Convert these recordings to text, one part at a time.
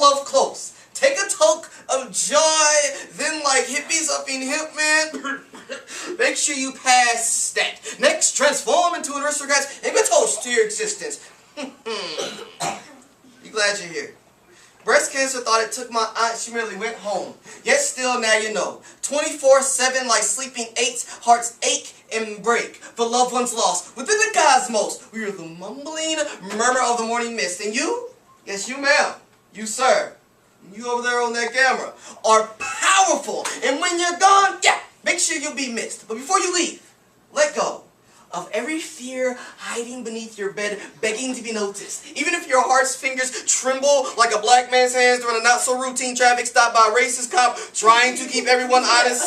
love close. Take a toke of joy, then like hippies up in hip, man, make sure you pass that. Next, transform into an aristocrat and give a toast to your existence. You glad you're here? Breast cancer thought it took my aunt, she merely went home. Yet still, now you know. 24/7 like sleeping eights, hearts ache and break for loved ones lost within the cosmos. We are the mumbling murmur of the morning mist. And you? Yes, you, ma'am. You, sir. You over there on that camera are powerful. And when you're gone, yeah, make sure you'll be missed. But before you leave, let go of every fear hiding beneath your bed, begging to be noticed. Even if your heart's fingers tremble like a black man's hands during a not-so-routine traffic stop by a racist cop trying to keep everyone honest.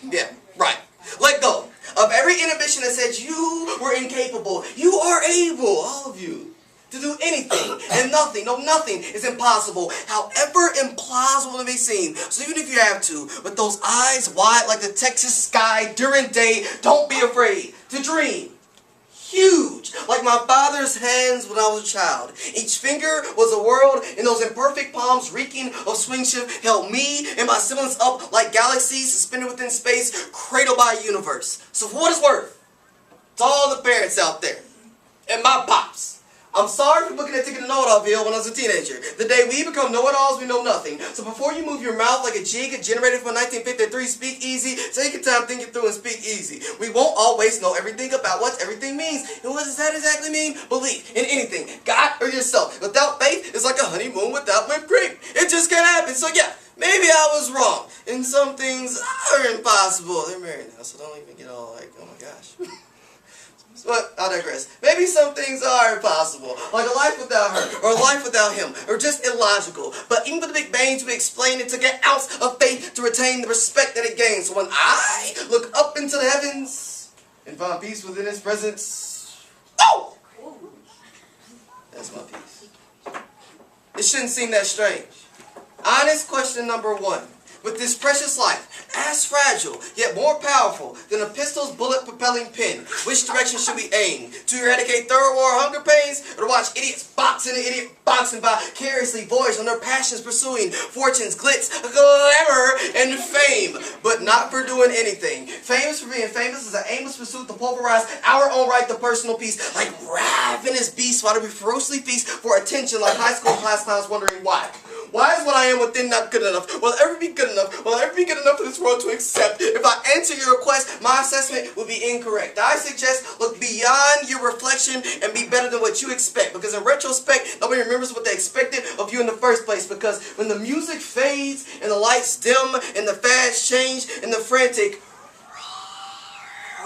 Yeah, right. Let go of every inhibition that said you were incapable. You are able, all of you, to do anything and nothing. No, nothing is impossible, however implausible it may seem. So even if you have to, with those eyes wide like the Texas sky during day, don't be afraid to dream. Huge, like my father's hands when I was a child. Each finger was a world, and those imperfect palms reeking of swing shift held me and my siblings up like galaxies suspended within space, cradled by a universe. So for what it's worth, to all the parents out there, and my pops, I'm sorry for booking that ticket to Know-It-Allville when I was a teenager. The day we become know-it-alls, we know nothing. So before you move your mouth like a jig generated from 1953, speak easy. Take your time, think it through, and speak easy. We won't always know everything about what everything means. And what does that exactly mean? Believe in anything, God or yourself. Without faith, it's like a honeymoon without whipped cream. It just can't happen. So yeah, maybe I was wrong. And some things are impossible. They're married now, so don't even get all like, oh my gosh. But I digress. Maybe some things are impossible, like a life without her, or a life without him, or just illogical. But even for the Big Bang to explain it, took an ounce of faith to retain the respect that it gains. So when I look up into the heavens and find peace within his presence, oh! That's my peace. It shouldn't seem that strange. Honest question number one. With this precious life, as fragile, yet more powerful than a pistol's bullet-propelling pen, which direction should we aim? To eradicate third war hunger pains, or to watch idiots boxing and idiot boxing vicariously voyage on their passions pursuing fortunes, glitz, glamour, and fame, but not for doing anything. Famous for being famous is an aimless pursuit to pulverize our own right to personal peace, like ravenous beasts while we ferociously feast for attention like high school class clowns wondering why. Why is what I am within not good enough? Will it ever be good enough? Will it ever be good enough for this world to accept? If I answer your request, my assessment will be incorrect. I suggest look beyond your reflection and be better than what you expect. Because in retrospect, nobody remembers what they expected of you in the first place. Because when the music fades and the lights dim and the fads change and the frantic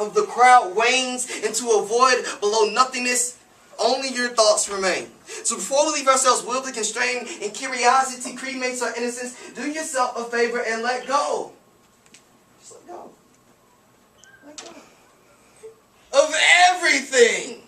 of the crowd wanes into a void below nothingness, only your thoughts remain. So before we leave ourselves willfully constrained and curiosity cremates our innocence, do yourself a favor and let go. Just let go. Let go. Of everything.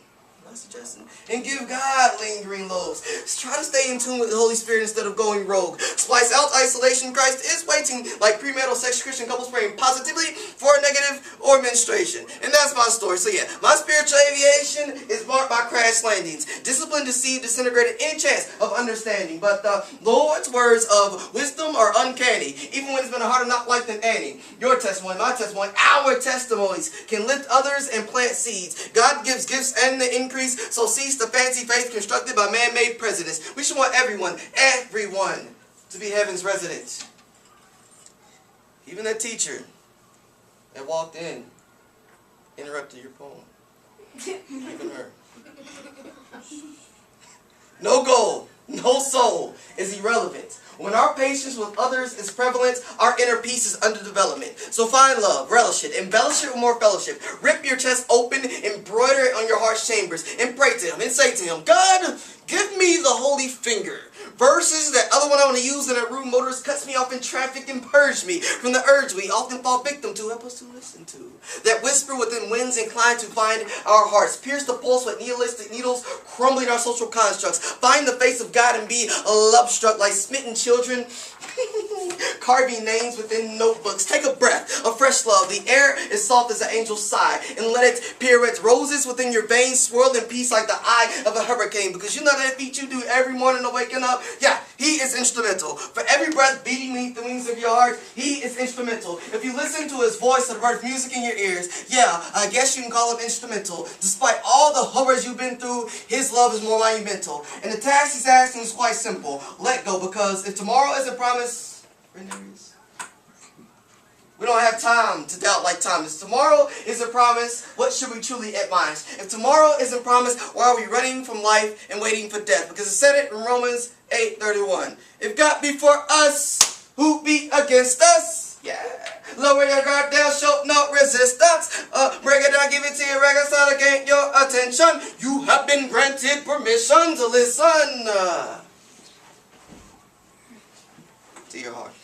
My suggestion. And give God lingering lows. Just try to stay in tune with the Holy Spirit instead of going rogue. Splice out isolation. Christ is waiting like premarital sex Christian couples praying positively for a negative or menstruation. And that's my story. So yeah, my spiritual aviation is marked by crash landings. Discipline, deceived, disintegrated any chance of understanding. But the Lord's words of wisdom are uncanny. Even when it's been a harder knock life than Annie. Your testimony, my testimony, our testimonies can lift others and plant seeds. God gives gifts and the increase. So cease the fancy faith constructed by man-made presidents. We should want everyone to be heaven's resident. Even that teacher that walked in interrupted your poem. Even her. No goal, no soul is irrelevant. When our patience with others is prevalent, our inner peace is under development. So find love, relish it, embellish it with more fellowship. Rip your chest open, embroider it on your heart's chambers, and pray to Him, and say to Him, God, give me the holy finger. Versus that other one I want to use in a rude motorist cuts me off in traffic and purge me from the urge we often fall victim to. Help us to listen to. That whisper within winds inclined to find our hearts. Pierce the pulse with nihilistic needles, crumbling our social constructs. Find the face of God and be love struck like smitten children. Carving names within notebooks. Take a breath of fresh love. The air is soft as an angel's sigh. And let it pirouette roses within your veins, swirl in peace like the eye of a hurricane. Because you know that feat you do every morning of waking up. Yeah, He is instrumental. For every breath beating beneath the wings of your heart, He is instrumental. If you listen to His voice or the birth music in your ears, yeah, I guess you can call Him instrumental. Despite all the horrors you've been through, His love is more monumental. And the task He's asking is quite simple. Let go, because if tomorrow isn't promised, we don't have time to doubt like Thomas. Tomorrow isn't promised, what should we truly admire? If tomorrow isn't promised, why are we running from life and waiting for death? Because it said it in Romans 8:31. If God be for us, who be against us? Yeah. Lower your guard down, show no resistance. Break it down, give it to your reconcile, gain your attention. You have been granted permission to listen to your heart.